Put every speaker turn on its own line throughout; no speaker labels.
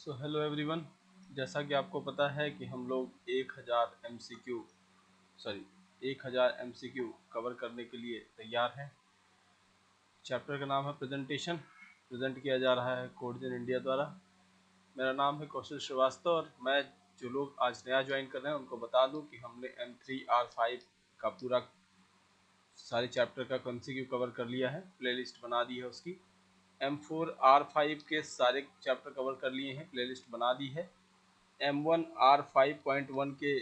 So hello everyone. जैसा कि आपको पता है कि हम लोग 1000 एमसीक्यू कवर करने के लिए तैयार हैं। चैप्टर का नाम है प्रेजेंटेशन। प्रेजेंट किया जा रहा है कोड्स इन इंडिया द्वारा। मेरा नाम है कौशल श्रीवास्तव और मैं जो लोग आज नया ज्वाइन कर रहे हैं उनको बता दूं कि हमने M3R5 का पूरा सारे चैप्टर का एमसीक्यू कवर कर लिया है, प्लेलिस्ट बना दी है उसकी। M4R5 के सारे चैप्टर कवर कर लिए हैं, प्लेलिस्ट बना दी है। M1R5.1 के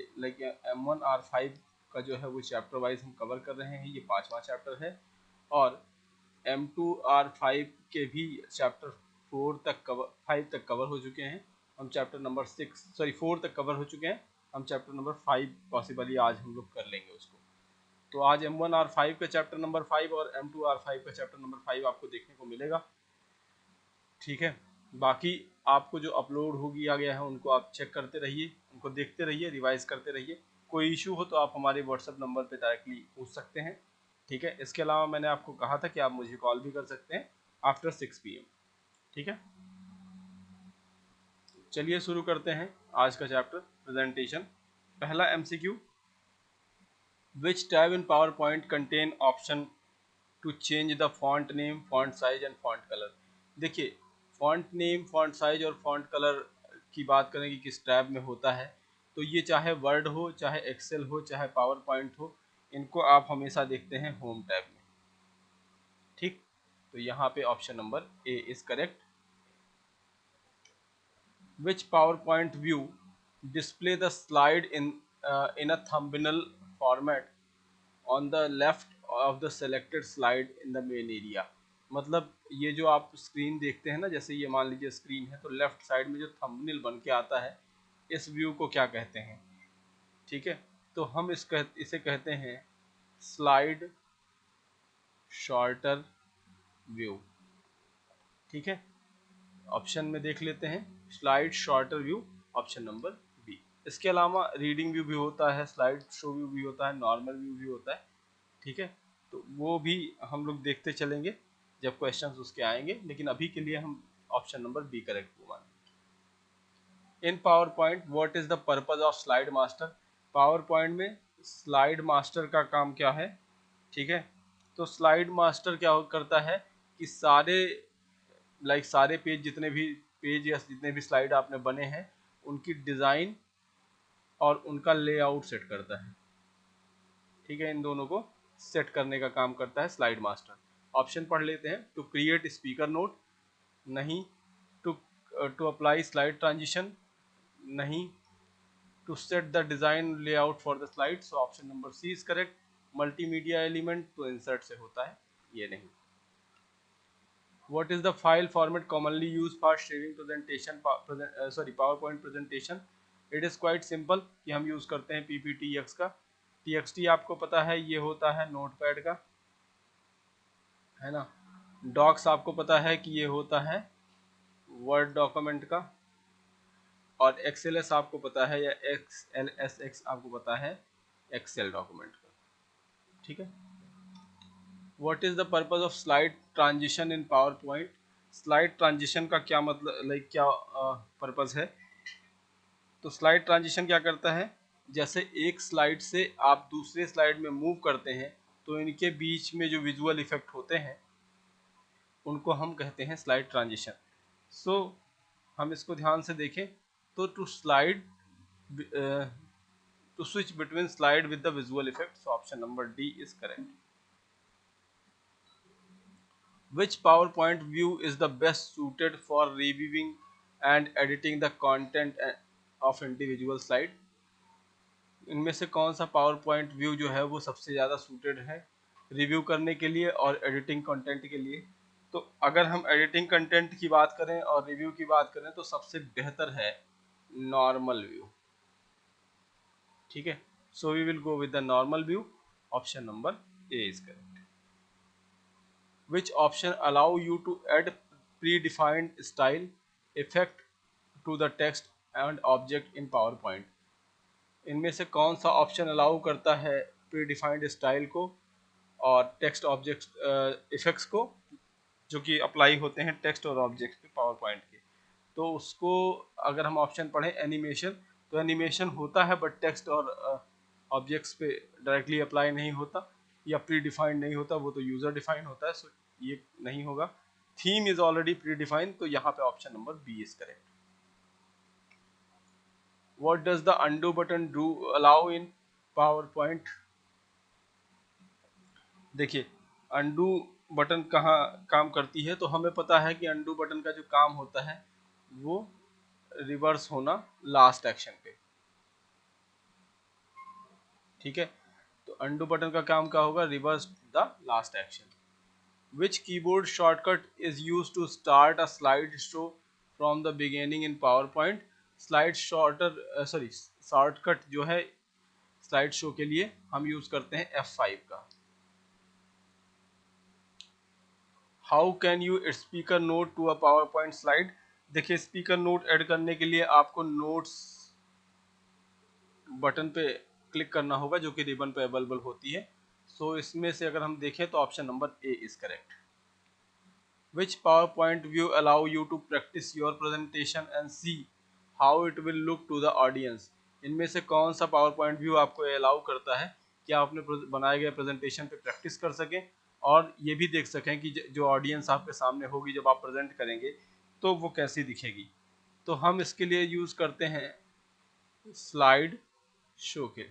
M1R5 का जो है वो चैप्टर वाइज हम कवर कर रहे हैं, ये 5वां चैप्टर है। और M2R5 के भी चैप्टर 5 तक कवर हो चुके हैं। हम चैप्टर नंबर 4 तक कवर हो चुके हैं। हम चैप्टर नंबर 5 पॉसिबली आज हम लोग कर लेंगे उसको। तो आज M1R5 का चैप्टर नंबर 5 और M2R5 का चैप्टर नंबर 5 आपको देखने को मिलेगा। ठीक है, बाकी आपको जो अपलोड हो गया है उनको आप चेक करते रहिए, उनको देखते रहिए, रिवाइज करते रहिए। कोई इशू हो तो आप हमारे व्हाट्सएप नंबर पे डायरेक्टली पूछ सकते हैं। ठीक है, इसके अलावा मैंने आपको कहा था कि आप मुझे कॉल भी कर सकते हैं आफ्टर 6 PM। ठीक है, चलिए शुरू करते हैं आज का चैप्टर प्रेजेंटेशन। पहला MCQ, which tab in PowerPoint contain option to change the font name, font size and font colour. देखिए, फॉन्ट नेम, फॉन्ट साइज और फॉन्ट कलर की बात करें कि किस टैब में होता है, तो ये चाहे वर्ड हो, चाहे एक्सेल हो, चाहे पावर पॉइंट हो, इनको आप हमेशा देखते हैं होम टैब में। ठीक, तो यहाँ पे option number A is correct. Which PowerPoint view display the slide in a thumbnail format on the left of the selected slide in the main area. मतलब ये जो आप स्क्रीन देखते हैं ना, जैसे ये मान लीजिए स्क्रीन है, तो लेफ्ट साइड में जो थंबनेल बन के आता है, इस व्यू को क्या कहते हैं? ठीक है, तो हम इसे कहते हैं स्लाइड शॉर्टर व्यू। ठीक है, ऑप्शन में देख लेते हैं, slide sorter view, option number B. इसके अलावा रीडिंग व्यू भी होता है, स्लाइड शो व्यू भी होता है, नॉर्मल व्यू भी होता है। ठीक है, तो वो भी हम लोग देखते चलेंगे जब क्वेश्चंस उसके आएंगे, लेकिन अभी के लिए हम ऑप्शन नंबर बी करेक्ट मानेंगे। In PowerPoint what is the purpose of slide master. PowerPoint में स्लाइड मास्टर का काम क्या है? ठीक है, तो स्लाइड मास्टर क्या करता है कि सारे पेज या जितने भी स्लाइड आपने बने हैं, उनकी डिज़ाइन और उनका लेआउट सेट करता है। ठीक है, इन दोनों को सेट करने का काम करता है स्लाइड मास्टर। ऑप्शन पढ़ लेते हैं। टू क्रिएट स्पीकर नोट, नहीं। To to apply slide transition, नहीं। To set the design layout for the slide, so option number C is correct. Multimedia element तो इंसर्ट से होता है, ये नहीं। What is the file format commonly used for sharing presentation PowerPoint presentation? It is quite simple कि हम use करते हैं PPTX का। TXT आपको पता है ये होता है नोटपैड का, है ना। डॉक्स आपको पता है कि ये होता है वर्ड डॉक्यूमेंट का। और XLS आपको पता है, या XLSX आपको पता है एक्सेल डॉक्यूमेंट का। ठीक है, what is the purpose of slide transition in PowerPoint. Slide transition का क्या मतलब, क्या पर्पज है? तो स्लाइड ट्रांजिशन क्या करता है, जैसे एक स्लाइड से आप दूसरे स्लाइड में मूव करते हैं, तो इनके बीच में जो विजुअल इफेक्ट होते हैं उनको हम कहते हैं स्लाइड ट्रांजिशन। सो हम इसको ध्यान से देखें तो to switch between slide with the visual effect, so option number D is correct. Which PowerPoint view is the best suited for reviewing and editing the content of individual slide? इनमें से कौन सा PowerPoint व्यू जो है वो सबसे ज़्यादा suited है रिव्यू करने के लिए और एडिटिंग कंटेंट के लिए? तो अगर हम एडिटिंग कंटेंट की बात करें और रिव्यू की बात करें तो सबसे बेहतर है नॉर्मल व्यू। ठीक है, so we will go with the normal view, option number A is correct. Which option allow you to add predefined style effect to the text and object in PowerPoint? इनमें से कौन सा option allow करता है predefined style को और text object effects को, जो कि अप्लाई होते हैं टेक्स्ट और ऑब्जेक्ट पे पावर पॉइंट के? तो उसको अगर हम ऑप्शन पढ़ें एनिमेशन, तो एनिमेशन होता है बट टेक्स्ट और ऑब्जेक्ट्स पे डायरेक्टली अप्लाई नहीं होता या प्री डिफाइंड नहीं होता, वो तो यूजर डिफाइंड होता है, सो ये नहीं होगा। Theme is already predefined, तो यहाँ पे option number B is correct. What does the undo button do allow in PowerPoint? देखिए अनडू बटन कहाँ काम करती है, तो हमें पता है कि अनडू बटन का जो काम होता है वो रिवर्स होना लास्ट एक्शन पे, ठीक है। तो अनडू बटन का काम क्या होगा, reverse the last action. Which keyboard shortcut is use to start a slide show from the beginning in PowerPoint? Slide shortcut जो है स्लाइड शो के लिए हम यूज करते हैं F5 का। How can you speaker note to a PowerPoint slide? देखिए speaker note add करने के लिए आपको नोट्स बटन पे क्लिक करना होगा जो कि रिबन पे अवेलेबल होती है। सो इसमें से अगर हम देखें तो option number A is correct. Which PowerPoint view allow you to practice your presentation and see how it will look to the audience? इनमें से कौन सा पावर पॉइंट व्यू आपको अलाउ करता है कि आप अपने बनाए गए प्रेजेंटेशन पे प्रैक्टिस कर सकें और ये भी देख सकें कि जो ऑडियंस आपके सामने होगी जब आप प्रेजेंट करेंगे तो वो कैसी दिखेगी? तो हम इसके लिए यूज करते हैं स्लाइड शो के,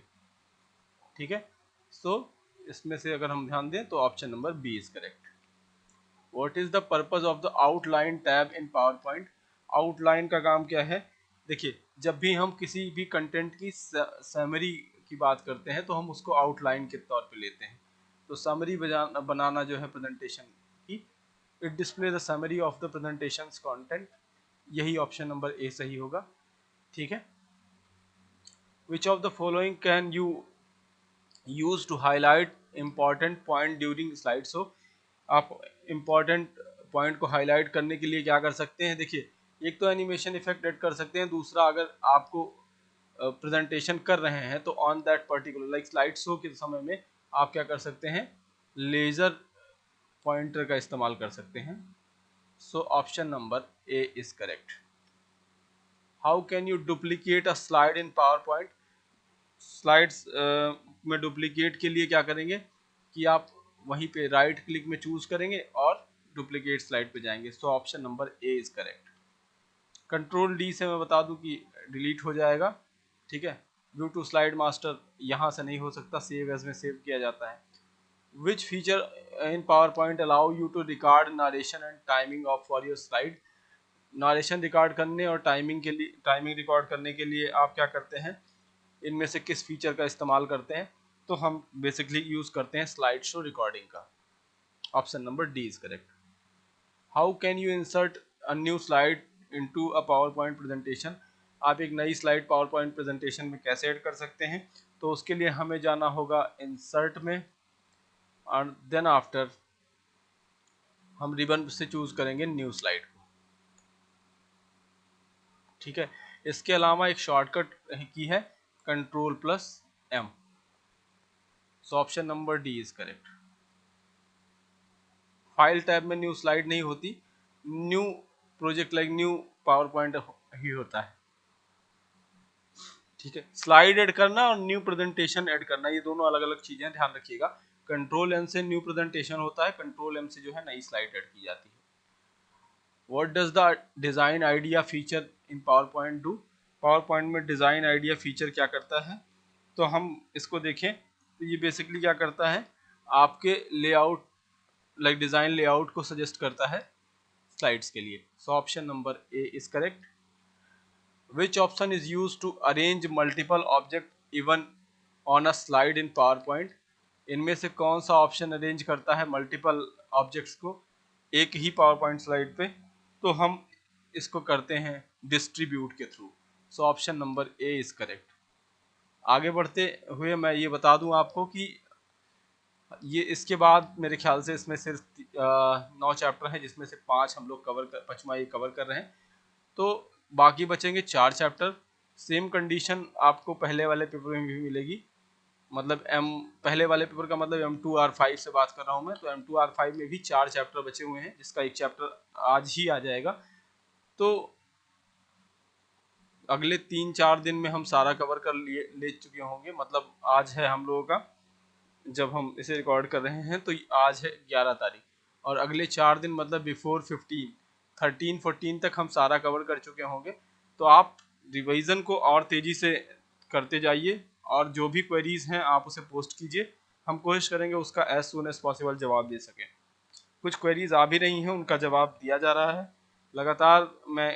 ठीक है। सो इसमें से अगर हम ध्यान दें तो option number B is correct. What is the purpose of the outline tab in PowerPoint? Outline का काम क्या है? देखिए जब भी हम किसी भी कंटेंट की समरी की बात करते हैं तो हम उसको आउटलाइन के तौर पे लेते हैं। तो समरी बनाना जो है प्रेजेंटेशन की, it display the summary of the presentation's content, यही ऑप्शन नंबर ए सही होगा, ठीक है। Which of the following can you use to highlight important point during slide show? आप इम्पॉर्टेंट पॉइंट को हाईलाइट करने के लिए क्या कर सकते हैं? देखिए एक तो एनिमेशन इफेक्ट ऐड कर सकते हैं, दूसरा अगर आपको प्रेजेंटेशन कर रहे हैं तो on that particular like slide show के समय में आप क्या कर सकते हैं, लेजर पॉइंटर का इस्तेमाल कर सकते हैं। सो option number A is correct. How can you duplicate a slide in power point? Slides में डुप्लीकेट के लिए क्या करेंगे कि आप वहीं पे राइट क्लिक में चूज करेंगे और डुप्लीकेट स्लाइड पे जाएंगे। सो option number A is correct. Control D से मैं बता दूं कि डिलीट हो जाएगा, ठीक है। व्यू टू स्लाइड मास्टर यहाँ से नहीं हो सकता, सेव एज में सेव किया जाता है। Which feature in PowerPoint allow you to record narration and timing off for your slide? Narration record करने और टाइमिंग रिकॉर्ड करने के लिए आप क्या करते हैं, इनमें से किस फीचर का इस्तेमाल करते हैं? तो हम बेसिकली यूज करते हैं स्लाइड शो रिकॉर्डिंग का। Option number D is correct. How can you insert a new slide into a PowerPoint presentation? आप एक नई स्लाइड पावर पॉइंट प्रेजेंटेशन में कैसे ऐड कर सकते हैं? तो उसके लिए हमें जाना होगा इंसर्ट में और देन आफ्टर हम रिबन से चूज करेंगे न्यू स्लाइड को, ठीक है। इसके अलावा एक शॉर्टकट की है Ctrl+M। So option number D is correct. File tab में न्यू स्लाइड नहीं होती, new project like new PowerPoint ही होता है, ठीक है। स्लाइड ऐड करना और न्यू प्रेजेंटेशन ऐड करना ये दोनों अलग अलग चीजें, ध्यान रखिएगा। Ctrl+M से न्यू प्रेजेंटेशन होता है, Ctrl+M से जो है नई स्लाइड ऐड की जाती है। What does the design idea feature in power point do? Power point में डिजाइन आइडिया फीचर क्या करता है? तो हम इसको देखें तो ये बेसिकली क्या करता है, आपके लेआउट लाइक डिजाइन लेआउट को सजेस्ट करता है स्लाइड्स के लिए। So option number A is correct. Which option is use to arrange multiple object even on a slide in PowerPoint? इनमें से कौन सा ऑप्शन अरेंज करता है मल्टीपल ऑब्जेक्ट्स को एक ही पावर पॉइंट स्लाइड पे? तो हम इसको करते हैं डिस्ट्रीब्यूट के through. So option number A is correct. आगे बढ़ते हुए मैं ये बता दूं आपको कि ये इसके बाद मेरे ख्याल से इसमें सिर्फ 9 चैप्टर हैं जिसमें से 5 हम लोग पाँचवा ये कवर कर रहे हैं, तो बाकी बचेंगे 4 चैप्टर। सेम कंडीशन आपको पहले वाले पेपर में भी मिलेगी, मतलब पहले वाले पेपर का मतलब M2R5 से बात कर रहा हूँ मैं, तो M2R5 में भी 4 चैप्टर बचे हुए हैं जिसका एक चैप्टर आज ही आ जाएगा। तो अगले 3-4 दिन में हम सारा कवर कर ले चुके होंगे। मतलब आज है हम लोगों का, जब हम इसे रिकॉर्ड कर रहे हैं तो आज है 11 तारीख, और अगले 4 दिन मतलब बिफोर 13-14 तक हम सारा कवर कर चुके होंगे। तो आप रिवीजन को और तेज़ी से करते जाइए, और जो भी क्वेरीज हैं आप उसे पोस्ट कीजिए। हम कोशिश करेंगे उसका एज सुन एज पॉसिबल जवाब दे सकें। कुछ क्वेरीज आ भी रही हैं, उनका जवाब दिया जा रहा है। लगातार मैं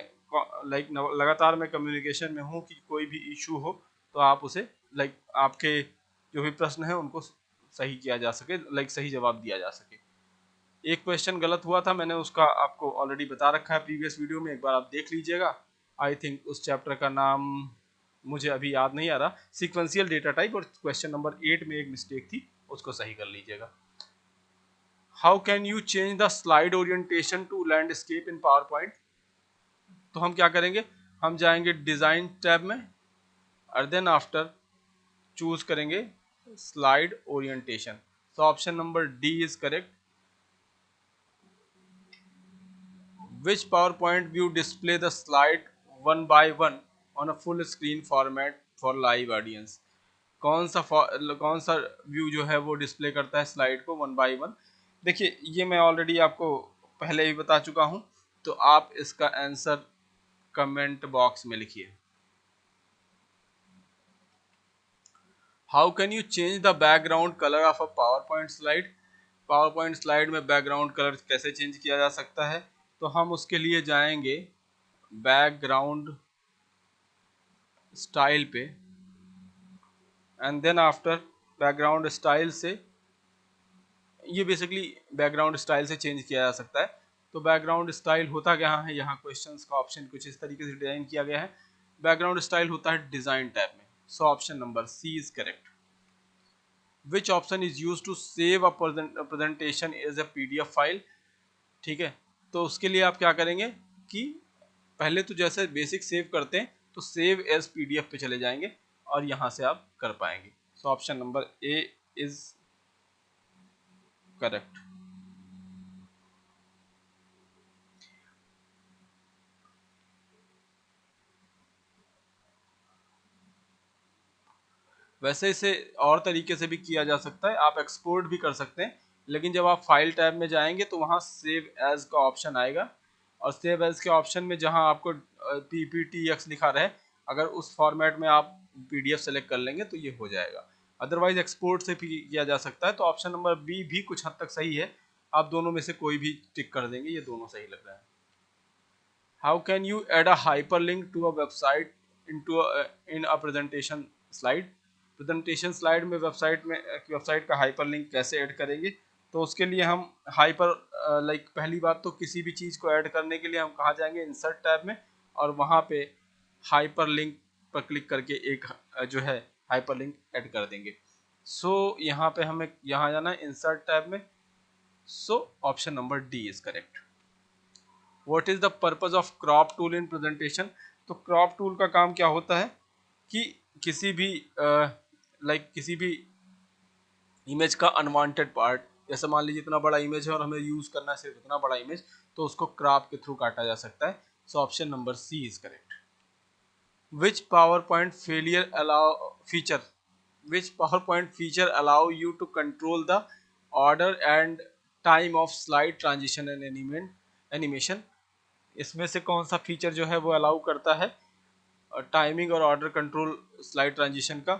लगातार मैं कम्युनिकेशन में हूँ कि कोई भी इशू हो तो आप उसे आपके जो भी प्रश्न हैं उनको सही किया जा सके, सही जवाब दिया जा सके। एक क्वेश्चन गलत हुआ था, मैंने उसका आपको ऑलरेडी बता रखा है प्रीवियस वीडियो में, एक बार आप देख लीजिएगा। आई थिंक उस चैप्टर का नाम मुझे अभी याद नहीं आ रहा, सीक्वेंशियल डेटा टाइप, और क्वेश्चन नंबर 8 में एक मिस्टेक थी, उसको सही कर लीजिएगा। How can you change the slide orientation to landscape in PowerPoint? तो हम क्या करेंगे, हम जाएंगे डिजाइन टैब में, और देन आफ्टर चूज करेंगे slide orientation. So option number D is correct. Which PowerPoint view display the slide one by one on a full screen format for live audience? कौन सा व्यू जो है वो display करता है स्लाइड को one by one? देखिए, ये मैं ऑलरेडी आपको पहले ही बता चुका हूं, तो आप इसका आंसर कमेंट बॉक्स में लिखिए। How can you change the background colour of a PowerPoint slide? PowerPoint slide में बैकग्राउंड कलर कैसे चेंज किया जा सकता है? तो हम उसके लिए जाएंगे बैकग्राउंड स्टाइल पे, and then after background style से, ये बेसिकली बैकग्राउंड स्टाइल से चेंज किया जा सकता है। तो बैकग्राउंड स्टाइल होता क्या है, यहाँ क्वेश्चंस का ऑप्शन कुछ इस तरीके से डिजाइन किया गया है। बैकग्राउंड स्टाइल होता है डिजाइन टैब में। So option number C is correct. Which option is use to save a presentation as a PDF file? ठीक है, तो उसके लिए आप क्या करेंगे कि पहले तो जैसे बेसिक सेव करते हैं तो सेव एज पीडीएफ पे चले जाएंगे, और यहाँ से आप कर पाएंगे। सो option number A is correct. वैसे इसे और तरीके से भी किया जा सकता है, आप एक्सपोर्ट भी कर सकते हैं, लेकिन जब आप फाइल टैब में जाएंगे तो वहाँ सेव एज का ऑप्शन आएगा, और सेव एज के ऑप्शन में जहाँ आपको PPTX लिखा रहे, अगर उस फॉर्मेट में आप PDF सेलेक्ट कर लेंगे तो ये हो जाएगा। अदरवाइज एक्सपोर्ट से भी किया जा सकता है। तो ऑप्शन नंबर बी भी कुछ हद तक सही है, आप दोनों में से कोई भी टिक कर देंगे, ये दोनों सही लग रहा है। How can you add a hyperlink to a website in a presentation slide? Presentation slide में वेबसाइट का हाइपरलिंक कैसे ऐड करेंगे? तो उसके लिए हम पहली बात तो किसी भी चीज़ को ऐड करने के लिए हम कहाँ जाएंगे, इंसर्ट टैब में, और वहाँ पे हाइपरलिंक पर क्लिक करके एक जो है हाइपरलिंक ऐड कर देंगे। सो यहाँ पे हमें यहाँ जाना है इंसर्ट टैब में। So option number D is correct. What is the purpose of crop tool in presentation? तो क्रॉप टूल का काम क्या होता है कि किसी भी किसी भी इमेज का अनवांटेड पार्ट, जैसे मान लीजिए इतना बड़ा इमेज है और हमें यूज करना है सिर्फ इतना बड़ा इमेज, तो उसको क्रॉप के थ्रू काटा जा सकता है। So option number C is correct. Which PowerPoint failure allow feature which PowerPoint feature allow you to control the order and time of slide transition and animation? इसमें से कौन सा फीचर जो है वो अलाउ करता है टाइमिंग और ऑर्डर कंट्रोल स्लाइड ट्रांजिशन का?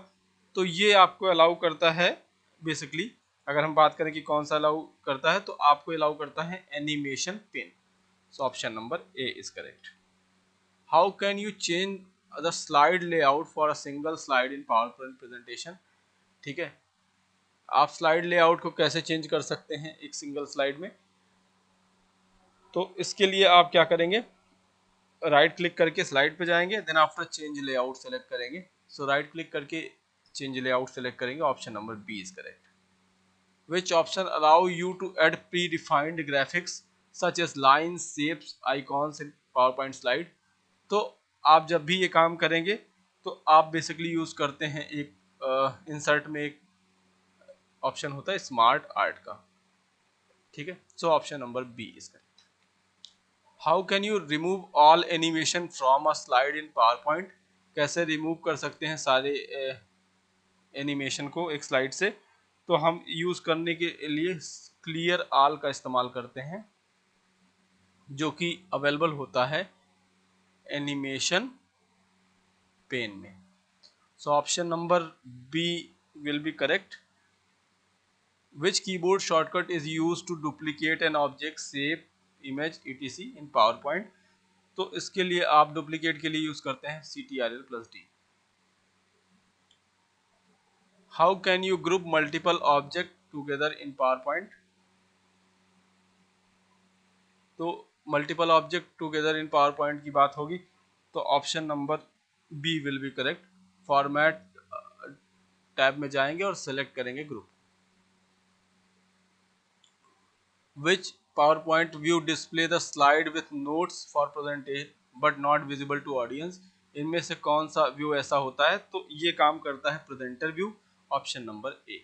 तो ये आपको अलाउ करता है बेसिकली, अगर हम बात करें कि कौन सा अलाउ करता है, तो आपको अलाउ करता है animation pin. So option number A is correct. How can you change the slide layout for a single slide in PowerPoint presentation? ठीक है, आप स्लाइड लेआउट को कैसे चेंज कर सकते हैं एक सिंगल स्लाइड में? तो इसके लिए आप क्या करेंगे, राइट क्लिक करके स्लाइड पे जाएंगे, then after change layout select करेंगे। सो राइट क्लिक करके चेंज लेआउट सेलेक्ट करेंगे, option number B is correct. Which option allow you to add predefined graphics such as lines, shapes, icons in PowerPoint slide? तो आप जब भी ये काम करेंगे तो आप बेसिकली यूज करते हैं एक इंसर्ट में एक ऑप्शन होता है स्मार्ट आर्ट का। ठीक है, so option number B is correct. How can you remove all animation from a slide in PowerPoint? कैसे रिमूव कर सकते हैं सारे एनिमेशन को एक स्लाइड से, तो हम यूज करने के लिए क्लियर ऑल का इस्तेमाल करते हैं, जो कि अवेलेबल होता है एनिमेशन पेन में। So option number B will be correct. Which keyboard shortcut is used to duplicate an object, shape, image, etc. in PowerPoint? तो इसके लिए आप डुप्लीकेट के लिए यूज करते हैं CTRL+D। How can you group multiple objects together in PowerPoint? तो multiple object together in PowerPoint की बात होगी, तो option number B will be correct. Format tab में जाएंगे और सेलेक्ट करेंगे group. Which PowerPoint view display the slide with notes for presentation but not visible to audience? इनमें से कौन सा व्यू ऐसा होता है? तो ये काम करता है presenter view, option number A.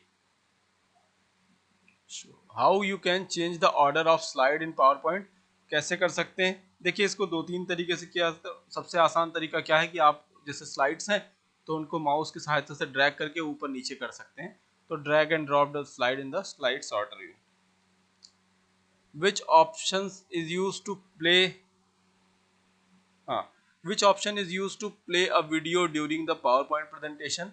How you can change the order of slide in PowerPoint? कैसे कर सकते हैं? देखिए इसको दो तीन तरीके से किया जाता है। सबसे आसान तरीका क्या है कि आप जैसे स्लाइड्स हैं तो उनको माउस की सहायता से ड्रैग करके ऊपर नीचे कर सकते हैं। तो drag and drop the slide in the slide sorter view. Which options is used to play which option is used to play a video during the PowerPoint presentation?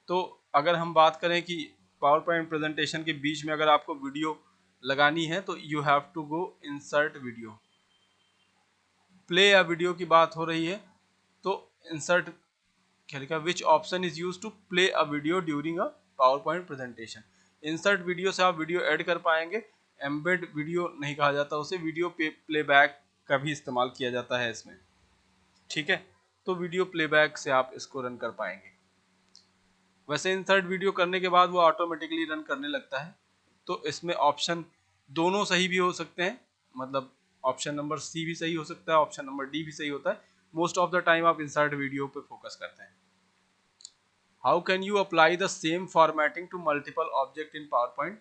तो अगर हम बात करें कि PowerPoint presentation के बीच में अगर आपको वीडियो लगानी है तो you have to go insert video। Play या वीडियो की बात हो रही है तो इंसर्ट क्या लिखा, which option is use to play a video during a PowerPoint presentation. Insert video से आप वीडियो ऐड कर पाएंगे, एम्बेड वीडियो नहीं कहा जाता उसे, वीडियो प्लेबैक का भी इस्तेमाल किया जाता है इसमें, ठीक है। तो वीडियो प्लेबैक से आप इसको रन कर पाएंगे। वैसे इंसर्ट वीडियो करने के बाद वो ऑटोमेटिकली रन करने लगता है। तो इसमें ऑप्शन दोनों सही भी हो सकते हैं, मतलब ऑप्शन नंबर सी भी सही हो सकता है, ऑप्शन नंबर डी भी सही होता है। मोस्ट ऑफ द टाइम आप इंसर्ट वीडियो पे फोकस करते हैं। How can you apply the same formatting to multiple object in PowerPoint?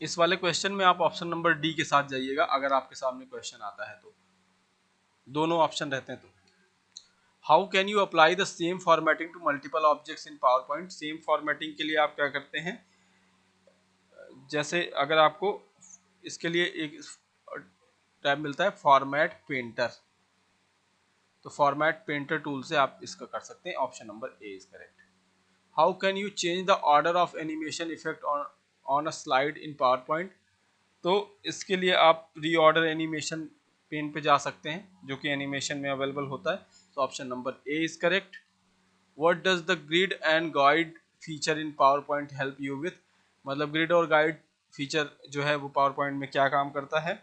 इस वाले क्वेश्चन में आप ऑप्शन नंबर डी के साथ जाइएगा अगर आपके सामने क्वेश्चन आता है तो, दोनों ऑप्शन रहते हैं तो। How can you apply the same formatting to multiple objects in PowerPoint? Same formatting के लिए आप क्या करते हैं, जैसे अगर आपको इसके लिए एक टैब मिलता है फॉर्मेट पेंटर, तो फॉर्मेट पेंटर टूल से आप इसका कर सकते हैं। Option number A is correct. How can you change the order of animation effect on a slide in PowerPoint? तो इसके लिए आप रीऑर्डर एनिमेशन पेन पे जा सकते हैं जो कि एनिमेशन में अवेलेबल होता है। तो option number A is correct. What does the grid and guide feature in PowerPoint help you with? मतलब ग्रिड और गाइड फीचर जो है वो PowerPoint में क्या काम करता है?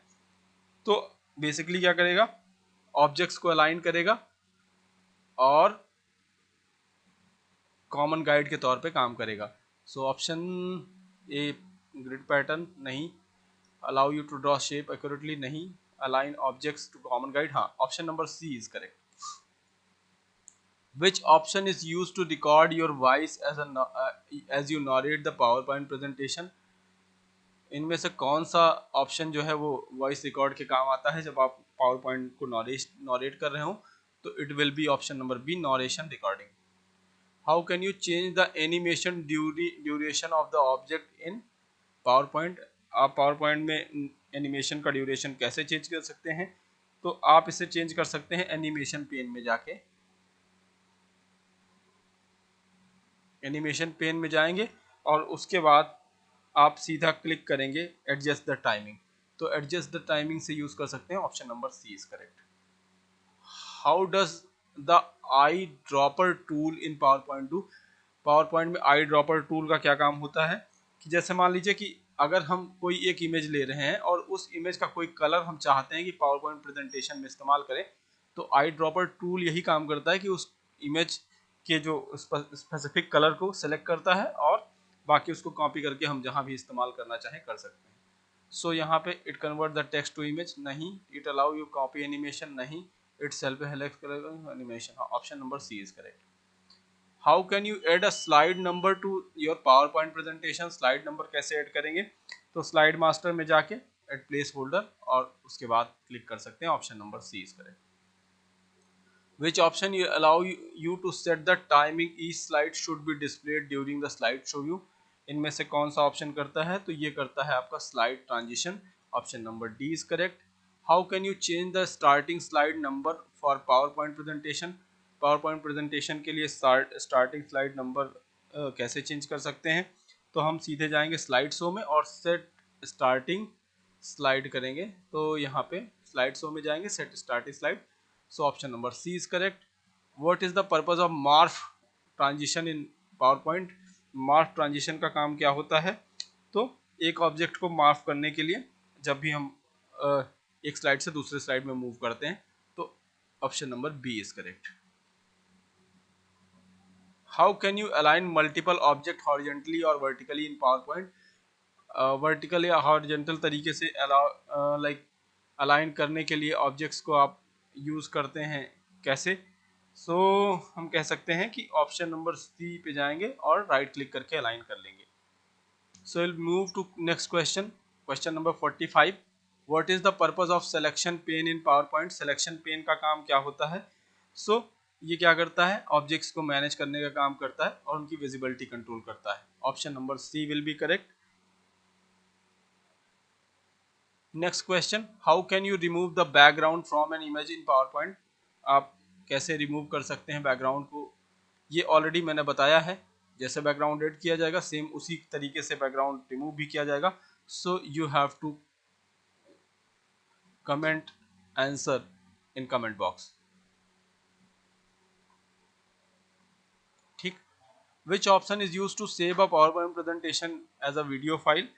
तो बेसिकली क्या करेगा, ऑब्जेक्ट्स को अलाइन करेगा और कॉमन गाइड के तौर पे काम करेगा। So option A grid pattern नहीं, allow you to draw shape accurately नहीं, align objects to common guide हाँ, option number C is correct. Which option is used to record your voice as you narrate the PowerPoint presentation? इनमें से कौन सा option जो है वो voice record के काम आता है जब आप PowerPoint को नॉरेट कर रहे हो? तो it will be option number B, narration recording. How can you change the animation duration of the object in PowerPoint? आप PowerPoint में एनिमेशन का ड्यूरेशन कैसे चेंज कर सकते हैं? तो आप इसे चेंज कर सकते हैं एनिमेशन पेन में जाके। एनिमेशन पेन में जाएंगे और उसके बाद आप सीधा क्लिक करेंगे एडजस्ट द टाइमिंग, तो एडजस्ट द टाइमिंग से यूज कर सकते हैं। Option number C is correct. How does the eye dropper tool in PowerPoint डू? PowerPoint में आई ड्रॉपर टूल का क्या काम होता है कि जैसे मान लीजिए कि अगर हम कोई एक इमेज ले रहे हैं और उस इमेज का कोई कलर हम चाहते हैं कि PowerPoint प्रेजेंटेशन में इस्तेमाल करें, तो आई ड्रॉपर टूल यही काम करता है कि उस इमेज के जो स्पेसिफिक कलर को सिलेक्ट करता है और बाकी उसको कॉपी करके हम जहां भी इस्तेमाल करना चाहें कर सकते हैं। सो यहाँ पे it convert the text to image नहीं, it allow you copy animation नहीं, it self help animation. Option number C is correct. How can you add a slide number to your PowerPoint presentation? Slide number कैसे add करेंगे? तो slide master में जाके add place holder और उसके बाद click कर सकते हैं। Option number C is correct. Which option you allow you to set the timing each slide should be displayed during the slide show view? इनमें से कौन सा ऑप्शन करता है? तो ये करता है आपका slide transition. Option number D is correct. How can you change the starting slide number for power point presentation? Power point presentation के लिए स्टार्टिंग स्लाइड नंबर कैसे चेंज कर सकते हैं? तो हम सीधे जाएंगे स्लाइड शो में और सेट स्टार्टिंग स्लाइड करेंगे. तो यहाँ पे स्लाइड शो में जाएंगे, set starting slide. So option number C is correct. What is the purpose of morph transition in PowerPoint? morph transition का काम क्या होता है? तो एक ऑब्जेक्ट को मार्फ करने के लिए जब भी हम एक स्लाइड से दूसरे स्लाइड में मूव करते हैं, तो option number B is correct. How can you align multiple object horizontally और वर्टिकली इन पावरपॉइंट? वर्टिकल या हॉरिजॉन्टल तरीके से अलाइन करने के लिए ऑब्जेक्ट्स को आप यूज़ करते हैं कैसे? सो हम कह सकते हैं कि ऑप्शन नंबर सी पे जाएंगे और राइट क्लिक करके अलाइन कर लेंगे. So will move to next question. Question number 45. What is the purpose of selection pane in PowerPoint? Selection pane का काम क्या होता है? सो ये क्या करता है? ऑब्जेक्ट्स को मैनेज करने का काम करता है और उनकी विजिबिलिटी कंट्रोल करता है. Option number C will be correct. Next question. How can you remove the background from an image in PowerPoint? आप कैसे रिमूव कर सकते हैं बैकग्राउंड को? ये ऑलरेडी मैंने बताया है. जैसे बैकग्राउंड ऐड किया जाएगा सेम उसी तरीके से बैकग्राउंड रिमूव भी किया जाएगा. So you have to comment answer in comment box. ठीक. Which option is use to save a PowerPoint presentation as a video file?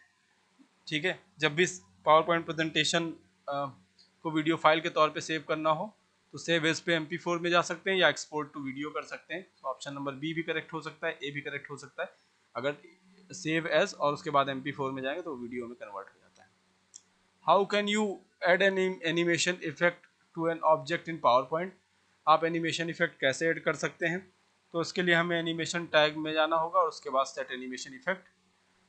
ठीक है, जब भी पावर पॉइंट प्रेजेंटेशन को वीडियो फाइल के तौर पे सेव करना हो तो सेव एज पे MP4 में जा सकते हैं या एक्सपोर्ट टू वीडियो कर सकते हैं. तो ऑप्शन नंबर बी भी करेक्ट हो सकता है, ए भी करेक्ट हो सकता है. अगर सेव एज और उसके बाद MP4 में जाएंगे तो वीडियो में कन्वर्ट हो जाता है. How can you add an animation effect to an object in PowerPoint? आप एनिमेशन इफेक्ट कैसे ऐड कर सकते हैं? तो उसके लिए हमें एनिमेशन टैग में जाना होगा और उसके बाद set animation effect.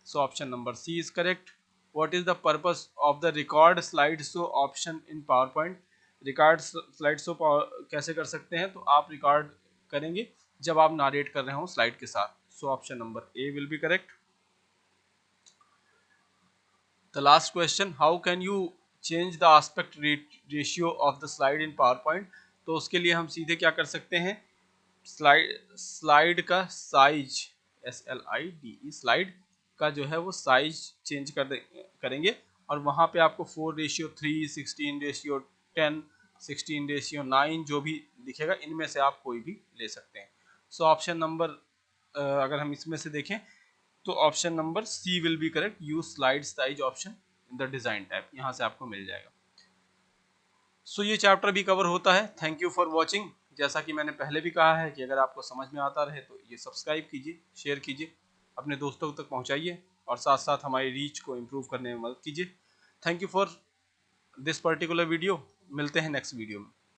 So option number C is correct. What is the purpose of the record slideshow option in PowerPoint? Record slide show कैसे कर सकते हैं? तो आप रिकॉर्ड करेंगे जब आप नारेट कर रहे हो स्लाइड के साथ. सो option number A will be correct. The last question. How can you change the aspect ratio of the slide in PowerPoint? तो उसके लिए हम सीधे क्या कर सकते हैं? स्लाइड का साइज, SLIDE, स्लाइड का जो है वो साइज चेंज करेंगे और वहाँ पे आपको 4:3, 16:10, 16:9 जो भी दिखेगा इनमें से आप कोई भी ले सकते हैं. सो ऑप्शन नंबर अगर हम इसमें से देखें तो option number C will be correct. Use slide size option in the design tab, यहाँ से आपको मिल जाएगा. सो ये चैप्टर भी कवर होता है. Thank you for watching. जैसा कि मैंने पहले भी कहा है कि अगर आपको समझ में आता रहे तो ये सब्सक्राइब कीजिए, शेयर कीजिए, अपने दोस्तों तक पहुंचाइए और साथ साथ हमारी रीच को इम्प्रूव करने में मदद कीजिए. Thank you for this particular video. मिलते हैं नेक्स्ट वीडियो में.